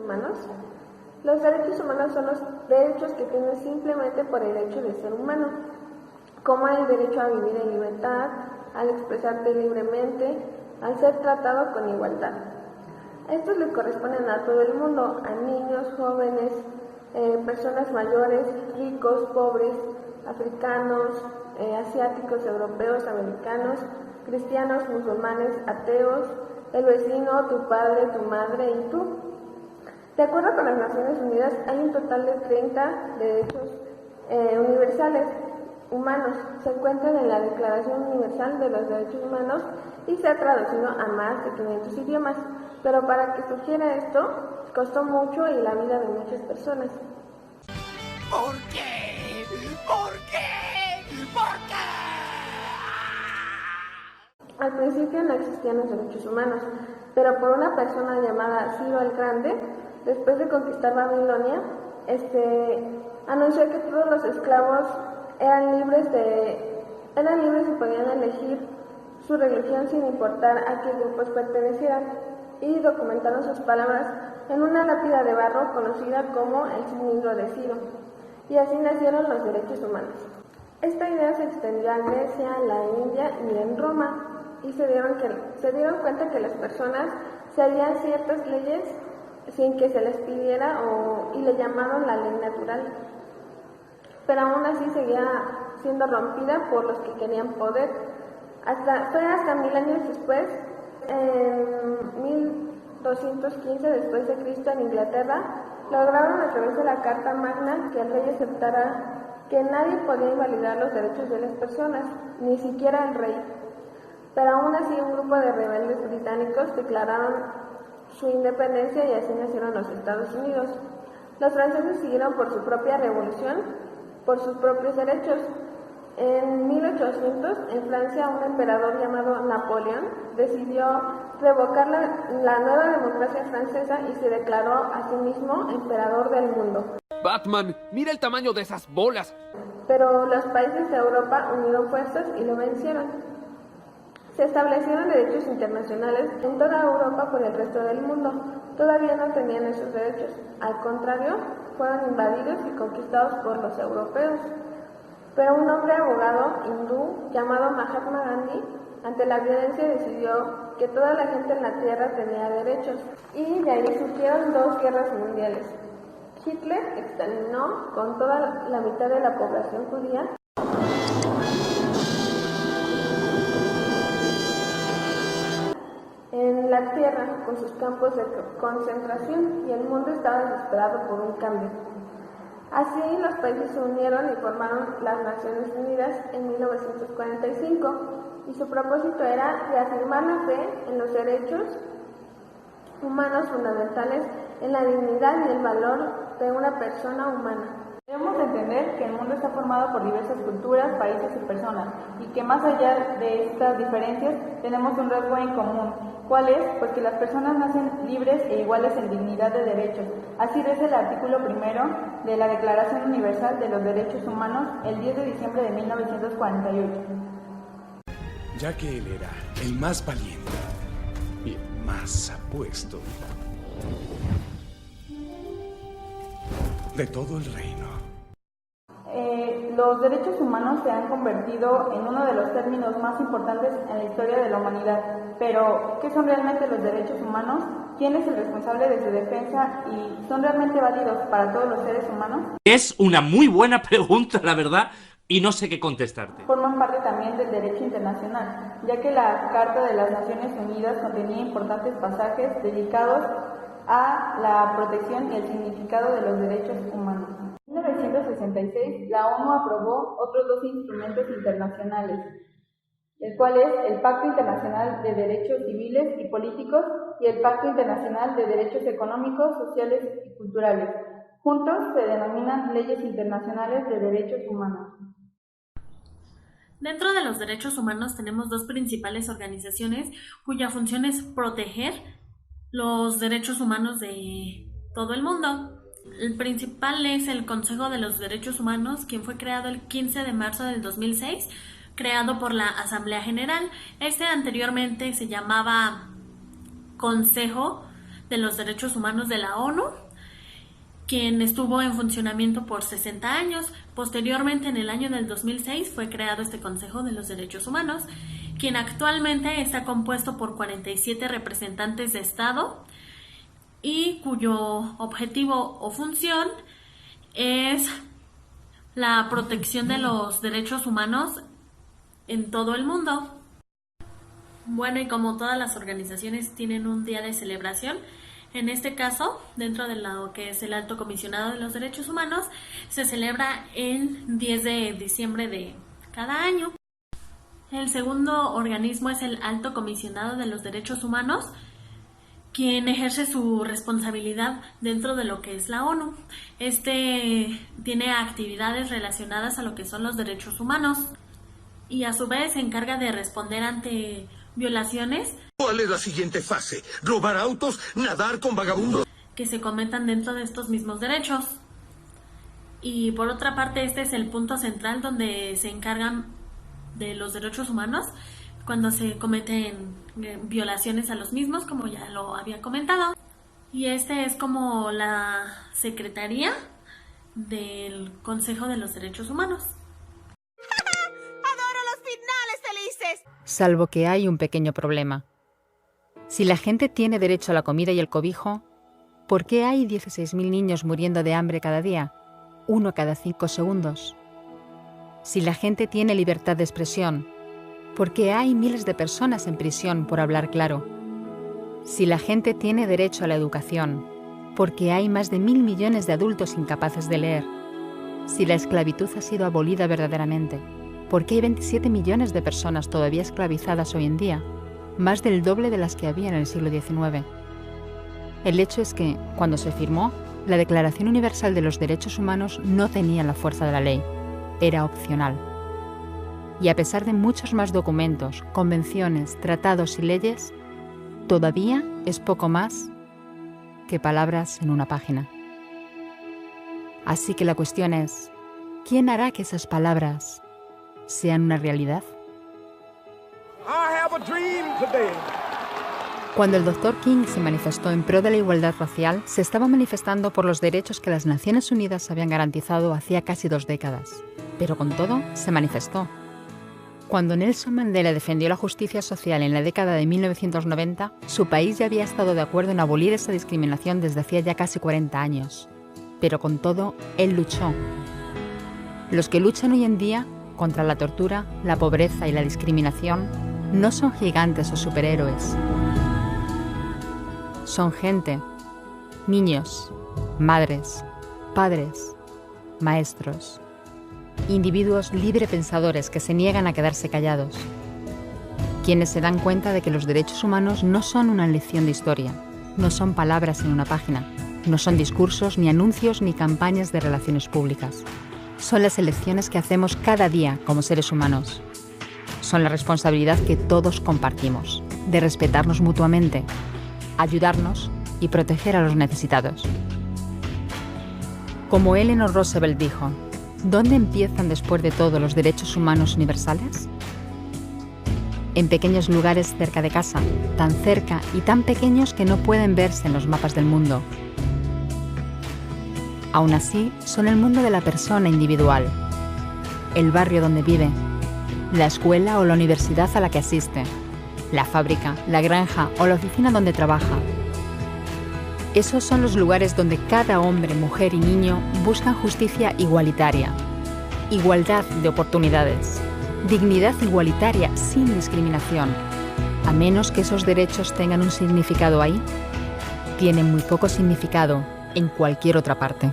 humanos? Los derechos humanos son los derechos que tienes simplemente por el hecho de ser humano, como el derecho a vivir en libertad, al expresarte libremente, al ser tratado con igualdad. Estos le corresponden a todo el mundo, a niños, jóvenes, personas mayores, ricos, pobres, africanos, asiáticos, europeos, americanos, cristianos, musulmanes, ateos, el vecino, tu padre, tu madre y tú. De acuerdo con las Naciones Unidas, hay un total de 30 derechos universales humanos. Se encuentran en la Declaración Universal de los Derechos Humanos y se ha traducido a más de 500 idiomas. Pero para que surgiera esto, costó mucho y la vida de muchas personas. ¿Por qué? ¿Por qué? ¿Por qué? Al principio no existían los derechos humanos, pero por una persona llamada Ciro el Grande, después de conquistar Babilonia, anunció que todos los esclavos eran libres y podían elegir su religión sin importar a qué grupos pertenecieran, y documentaron sus palabras en una lápida de barro conocida como el cilindro de Ciro, y así nacieron los derechos humanos. Esta idea se extendió a Grecia, la India y en Roma, y se dieron cuenta que las personas se harían ciertas leyes sin que se les pidiera y le llamaron la ley natural, pero aún así seguía siendo rompida por los que querían poder. Fue hasta 1000 años después, en 1215 después de Cristo, en Inglaterra, lograron a través de la Carta Magna que el rey aceptara que nadie podía invalidar los derechos de las personas, ni siquiera el rey. Pero aún así un grupo de rebeldes británicos declararon su independencia y así nacieron los Estados Unidos. Los franceses siguieron por su propia revolución, por sus propios derechos. En 1800, en Francia, un emperador llamado Napoleón decidió revocar la nueva democracia francesa y se declaró a sí mismo emperador del mundo. Batman, mira el tamaño de esas bolas. Pero los países de Europa unieron fuerzas y lo vencieron. Se establecieron derechos internacionales en toda Europa por el resto del mundo. Todavía no tenían esos derechos. Al contrario, fueron invadidos y conquistados por los europeos. Pero un hombre abogado hindú llamado Mahatma Gandhi, ante la violencia, decidió que toda la gente en la tierra tenía derechos. Y de ahí surgieron 2 guerras mundiales. Hitler exterminó con toda la mitad de la población judía. En la tierra, con sus campos de concentración, y el mundo estaba desesperado por un cambio. Así, los países se unieron y formaron las Naciones Unidas en 1945, y su propósito era reafirmar la fe en los derechos humanos fundamentales, en la dignidad y el valor de una persona humana. Debemos entender que el mundo está formado por diversas culturas, países y personas, y que más allá de estas diferencias tenemos un rasgo en común. ¿Cuál es? Pues que las personas nacen libres e iguales en dignidad de derechos. Así dice el artículo 1 de la Declaración Universal de los Derechos Humanos, el 10 de diciembre de 1948. Ya que él era el más valiente y el más apuesto de todo el reino. Los derechos humanos se han convertido en uno de los términos más importantes en la historia de la humanidad. Pero, ¿qué son realmente los derechos humanos? ¿Quién es el responsable de su defensa? ¿Y son realmente válidos para todos los seres humanos? Es una muy buena pregunta, la verdad, y no sé qué contestarte. Forman parte también del derecho internacional, ya que la Carta de las Naciones Unidas contenía importantes pasajes dedicados a la protección y el significado de los derechos humanos. En 1966, la ONU aprobó otros 2 instrumentos internacionales, el cual es el Pacto Internacional de Derechos Civiles y Políticos y el Pacto Internacional de Derechos Económicos, Sociales y Culturales. Juntos se denominan Leyes Internacionales de Derechos Humanos. Dentro de los derechos humanos tenemos 2 principales organizaciones cuya función es proteger los derechos humanos de todo el mundo. El principal es el Consejo de los Derechos Humanos, quien fue creado el 15 de marzo del 2006, creado por la Asamblea General. Anteriormente se llamaba Consejo de los Derechos Humanos de la ONU, quien estuvo en funcionamiento por 60 años. Posteriormente, en el año del 2006, fue creado este Consejo de los Derechos Humanos, quien actualmente está compuesto por 47 representantes de Estado y cuyo objetivo o función es la protección de los derechos humanos en todo el mundo. Bueno, y como todas las organizaciones tienen un día de celebración, en este caso, dentro de lo que es el Alto Comisionado de los Derechos Humanos, se celebra el 10 de diciembre de cada año. El segundo organismo es el Alto Comisionado de los Derechos Humanos, quien ejerce su responsabilidad dentro de lo que es la ONU. Este tiene actividades relacionadas a lo que son los derechos humanos y a su vez se encarga de responder ante violaciones. ¿Cuál es la siguiente fase? ¿Robar autos? ¿Nadar con vagabundos? Que se cometan dentro de estos mismos derechos. Y por otra parte, este es el punto central donde se encargan de los derechos humanos cuando se cometen violaciones a los mismos, como ya lo había comentado. Y este es como la Secretaría del Consejo de los Derechos Humanos. ¡Adoro los finales felices! Salvo que hay un pequeño problema. Si la gente tiene derecho a la comida y el cobijo, ¿por qué hay 16.000 niños muriendo de hambre cada día? 1 cada 5 segundos. Si la gente tiene libertad de expresión, ¿por qué hay miles de personas en prisión por hablar claro? Si la gente tiene derecho a la educación, ¿por qué hay más de 1.000 millones de adultos incapaces de leer? Si la esclavitud ha sido abolida verdaderamente, ¿por qué hay 27 millones de personas todavía esclavizadas hoy en día? Más del doble de las que había en el siglo XIX. El hecho es que, cuando se firmó, la Declaración Universal de los Derechos Humanos no tenía la fuerza de la ley, era opcional. Y a pesar de muchos más documentos, convenciones, tratados y leyes, todavía es poco más que palabras en una página. Así que la cuestión es, ¿quién hará que esas palabras sean una realidad? Cuando el Dr. King se manifestó en pro de la igualdad racial, se estaba manifestando por los derechos que las Naciones Unidas habían garantizado hacía casi 2 décadas. Pero con todo, se manifestó. Cuando Nelson Mandela defendió la justicia social en la década de 1990, su país ya había estado de acuerdo en abolir esa discriminación desde hacía ya casi 40 años. Pero con todo, él luchó. Los que luchan hoy en día contra la tortura, la pobreza y la discriminación no son gigantes o superhéroes. Son gente, niños, madres, padres, maestros, individuos librepensadores que se niegan a quedarse callados, quienes se dan cuenta de que los derechos humanos no son una lección de historia, no son palabras en una página, no son discursos, ni anuncios, ni campañas de relaciones públicas. Son las elecciones que hacemos cada día como seres humanos. Son la responsabilidad que todos compartimos, de respetarnos mutuamente, ayudarnos y proteger a los necesitados. Como Eleanor Roosevelt dijo, ¿dónde empiezan después de todo los derechos humanos universales? En pequeños lugares cerca de casa, tan cerca y tan pequeños que no pueden verse en los mapas del mundo. Aún así, son el mundo de la persona individual, el barrio donde vive, la escuela o la universidad a la que asiste, la fábrica, la granja o la oficina donde trabaja. Esos son los lugares donde cada hombre, mujer y niño buscan justicia igualitaria, igualdad de oportunidades, dignidad igualitaria sin discriminación. A menos que esos derechos tengan un significado ahí, tienen muy poco significado en cualquier otra parte.